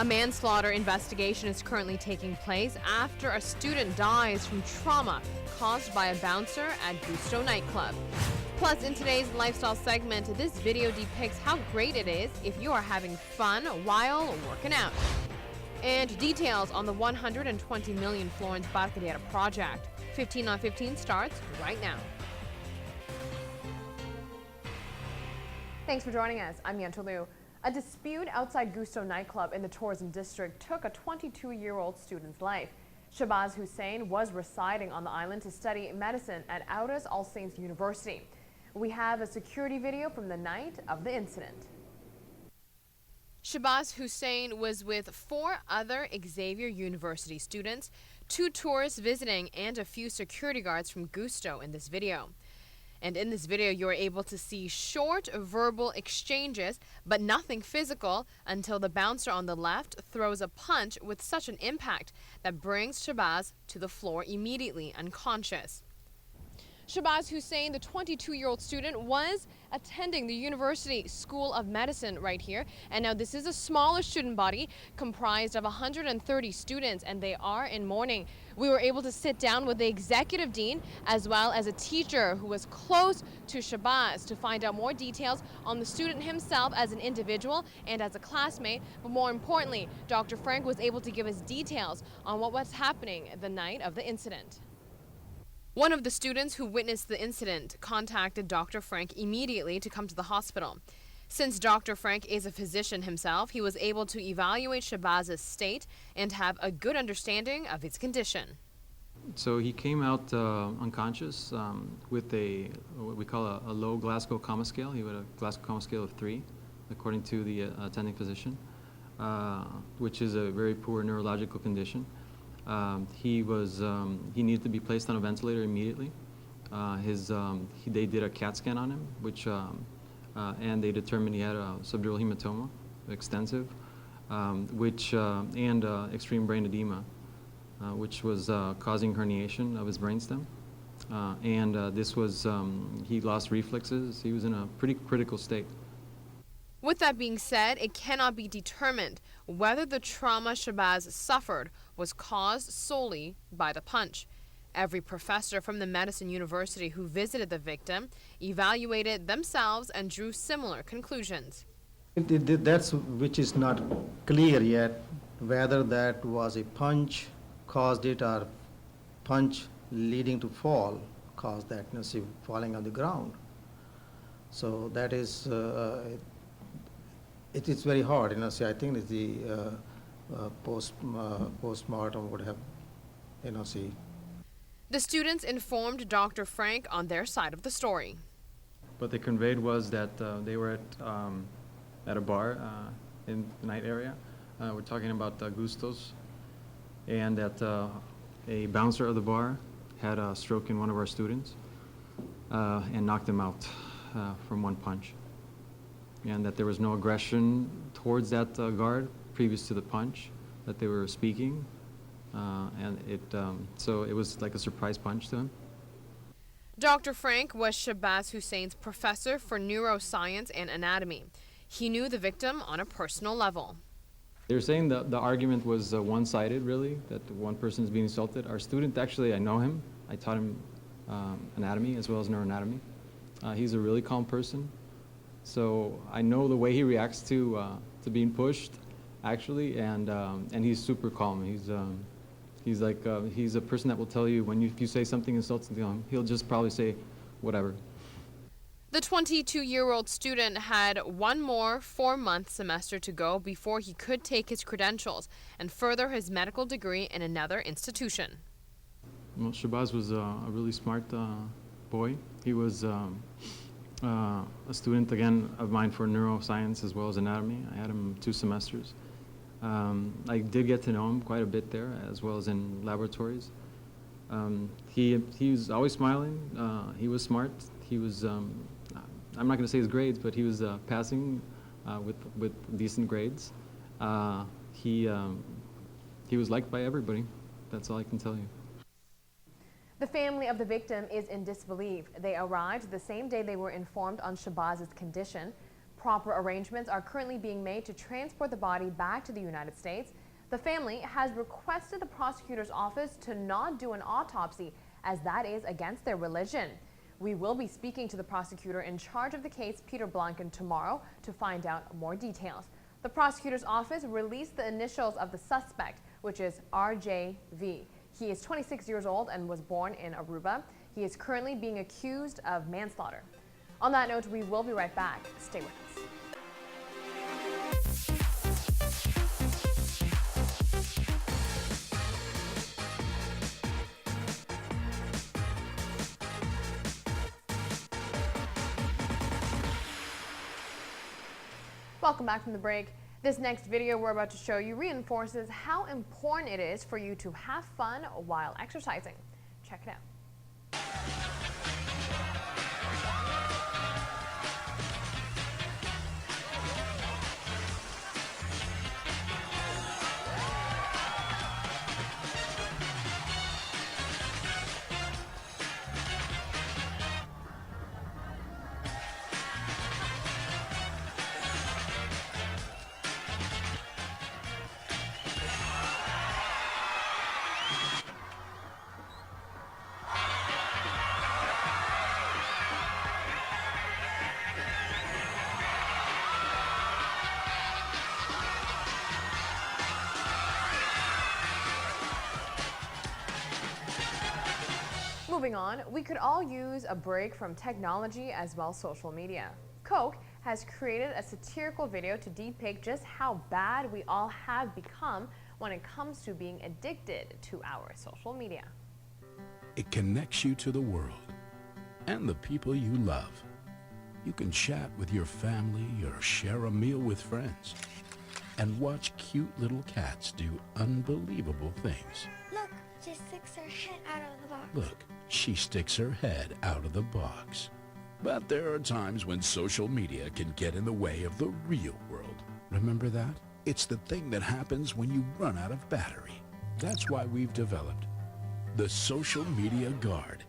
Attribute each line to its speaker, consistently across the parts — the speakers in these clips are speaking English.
Speaker 1: A manslaughter investigation is currently taking place after a student dies from trauma caused by a bouncer at Gusto nightclub. Plus, in today's lifestyle segment, this video depicts how great it is if you are having fun while working out. And details on the 120 million Florence Barcariera project. 15 on 15 starts right now. Thanks for joining us. I'm Yentl Lieuw. A dispute outside Gusto nightclub in the tourism district took a 22-year-old student's life. Shabazz Hussain was residing on the island to study medicine at Audas All Saints University. We have a security video from the night of the incident. Shabazz Hussain was with 4 other Xavier University students, 2 tourists visiting, and a few security guards from Gusto in this video. And in this video, you're able to see short verbal exchanges, but nothing physical, until the bouncer on the left throws a punch with such an impact that brings Shabazz to the floor immediately unconscious. Shabazz Hussain, the 22-year-old student, was attending the University School of Medicine right here. And now this is a smaller student body comprised of 130 students, and they are in mourning. We were able to sit down with the executive dean as well as a teacher who was close to Shabazz to find out more details on the student himself as an individual and as a classmate. But more importantly, Dr. Frank was able to give us details on what was happening the night of the incident. One of the students who witnessed the incident contacted Dr. Frank immediately to come to the hospital. Since Dr. Frank is a physician himself, he was able to evaluate Shabazz's state and have a good understanding of his condition.
Speaker 2: So he came out unconscious with what we call a low Glasgow Coma Scale. He had a Glasgow Coma Scale of 3, according to the attending physician, which is a very poor neurological condition. He needed to be placed on a ventilator immediately. They did a CAT scan on him, which and they determined he had a subdural hematoma, extensive, and extreme brain edema, which was causing herniation of his brainstem. He lost reflexes. He was in a pretty critical state.
Speaker 1: With that being said, it cannot be determined whether the trauma Shabazz suffered was caused solely by the punch. Every professor from the Medicine University who visited the victim evaluated themselves and drew similar conclusions.
Speaker 3: That's which is not clear yet, whether that was a punch caused it or punch leading to fall caused that, falling on the ground. So that is, it is very hard, I think that the postmortem would have,
Speaker 1: The students informed Dr. Frank on their side of the story.
Speaker 2: What they conveyed was that they were at a bar in the night area. We're talking about Gustos, and that a bouncer of the bar had a stroke in one of our students and knocked him out from one punch. And that there was no aggression towards that guard previous to the punch, that they were speaking, so it was like a surprise punch to him.
Speaker 1: Dr. Frank was Shabazz Hussain's professor for neuroscience and anatomy. He knew the victim on a personal level.
Speaker 2: They're saying that the argument was one-sided, really, that one person is being insulted. Our student, actually, I know him. I taught him anatomy as well as neuroanatomy. He's a really calm person. So I know the way he reacts to being pushed, actually, and he's super calm. He's a person that will tell you if you say something insulting to him, he'll just probably say whatever.
Speaker 1: The 22-year-old student had one more 4-month semester to go before he could take his credentials and further his medical degree in another institution.
Speaker 2: Well, Shabazz was a really smart boy. He was a student, again, of mine for neuroscience as well as anatomy. I had him 2 semesters. I did get to know him quite a bit there, as well as in laboratories. He was always smiling. He was smart. He was, I'm not going to say his grades, but he was passing with decent grades. He was liked by everybody. That's all I can tell you.
Speaker 1: The family of the victim is in disbelief. They arrived the same day they were informed on Shabazz's condition. Proper arrangements are currently being made to transport the body back to the United States. The family has requested the prosecutor's office to not do an autopsy, as that is against their religion. We will be speaking to the prosecutor in charge of the case, Peter Blanken, tomorrow to find out more details. The prosecutor's office released the initials of the suspect, which is RJV. He is 26 years old and was born in Aruba. He is currently being accused of manslaughter. On that note, we will be right back. Stay with us. Welcome back from the break. This next video we're about to show you reinforces how important it is for you to have fun while exercising. Check it out. Moving on, we could all use a break from technology as well as social media. Coke has created a satirical video to depict just how bad we all have become when it comes to being addicted to our social media.
Speaker 4: It connects you to the world and the people you love. You can chat with your family or share a meal with friends and watch cute little cats do unbelievable things.
Speaker 5: Look, she sticks her head out of the box.
Speaker 4: Look, she sticks her head out of the box. But there are times when social media can get in the way of the real world. Remember that? It's the thing that happens when you run out of battery. That's why we've developed the Social Media Guard.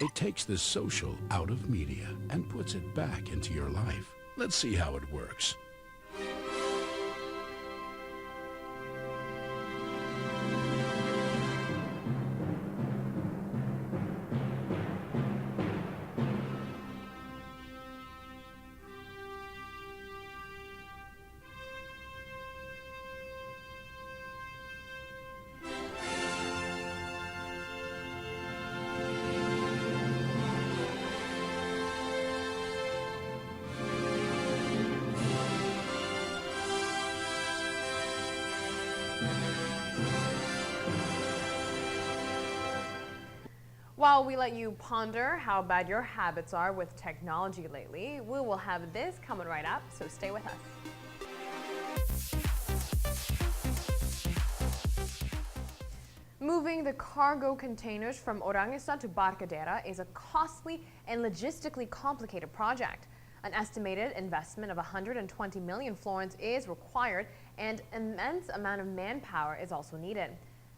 Speaker 4: It takes the social out of media and puts it back into your life. Let's see how it works.
Speaker 1: While we let you ponder how bad your habits are with technology lately, we will have this coming right up, so stay with us. Moving the cargo containers from Orangutan to Barcadera is a costly and logistically complicated project. An estimated investment of 120 million florins is required, and an immense amount of manpower is also needed.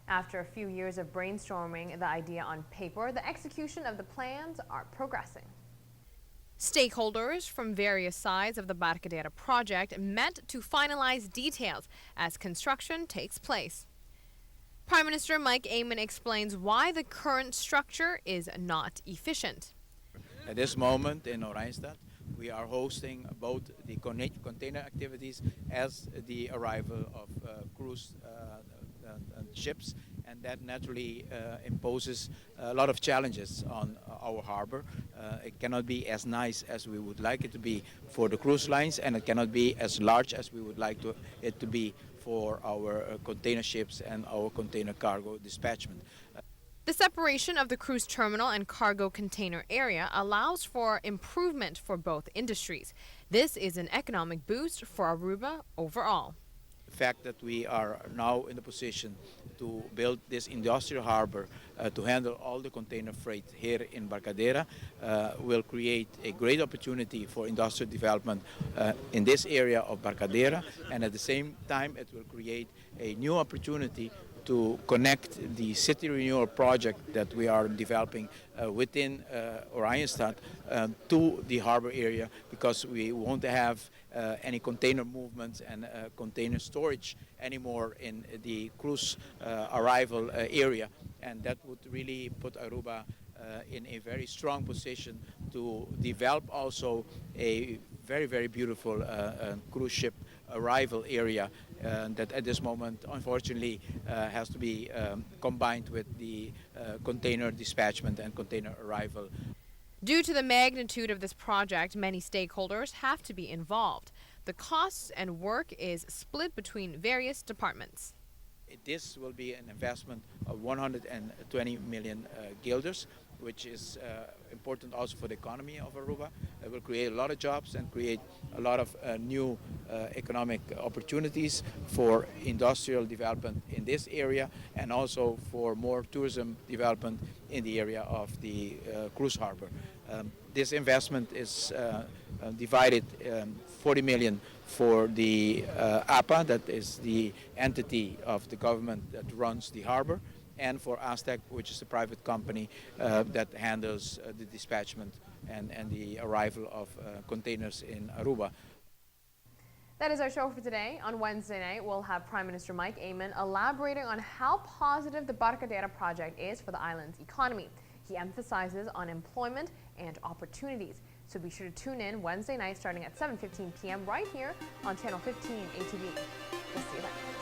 Speaker 1: After a few years of brainstorming the idea on paper, the execution of the plans are progressing. Stakeholders from various sides of the Barcadera project met to finalize details as construction takes place. Prime Minister Mike Amon explains why the current structure is not efficient.
Speaker 6: At this moment in Oranjestad, we are hosting both the container activities as the arrival of cruise ships, and that naturally imposes a lot of challenges on our harbor. It cannot be as nice as we would like it to be for the cruise lines, and it cannot be as large as we would like it to be for our container ships and our container cargo dispatchment.
Speaker 1: The separation of the cruise terminal and cargo container area allows for improvement for both industries. This is an economic boost for Aruba overall.
Speaker 6: The fact that we are now in the position to build this industrial harbor to handle all the container freight here in Barcadera will create a great opportunity for industrial development in this area of Barcadera, and at the same time it will create a new opportunity to connect the city renewal project that we are developing within Oranjestad to the harbor area, because we won't have any container movements and container storage anymore in the cruise arrival area, and that would really put Aruba in a very strong position to develop also a very, very beautiful cruise ship arrival area that at this moment unfortunately has to be combined with the container dispatchment and container arrival.
Speaker 1: Due to the magnitude of this project, many stakeholders have to be involved. The costs and work is split between various departments.
Speaker 6: This will be an investment of 120 million guilders, which is important also for the economy of Aruba. It will create a lot of jobs and create a lot of new economic opportunities for industrial development in this area, and also for more tourism development in the area of the cruise harbor. This investment is divided 40 million for the APA, that is the entity of the government that runs the harbor, and for Aztec, which is a private company that handles the dispatchment and the arrival of containers in Aruba.
Speaker 1: That is our show for today. On Wednesday night, we'll have Prime Minister Mike Amon elaborating on how positive the Barcadera project is for the island's economy. He emphasizes on employment and opportunities. So be sure to tune in Wednesday night starting at 7:15 p.m. right here on Channel 15 ATV. We'll see you then.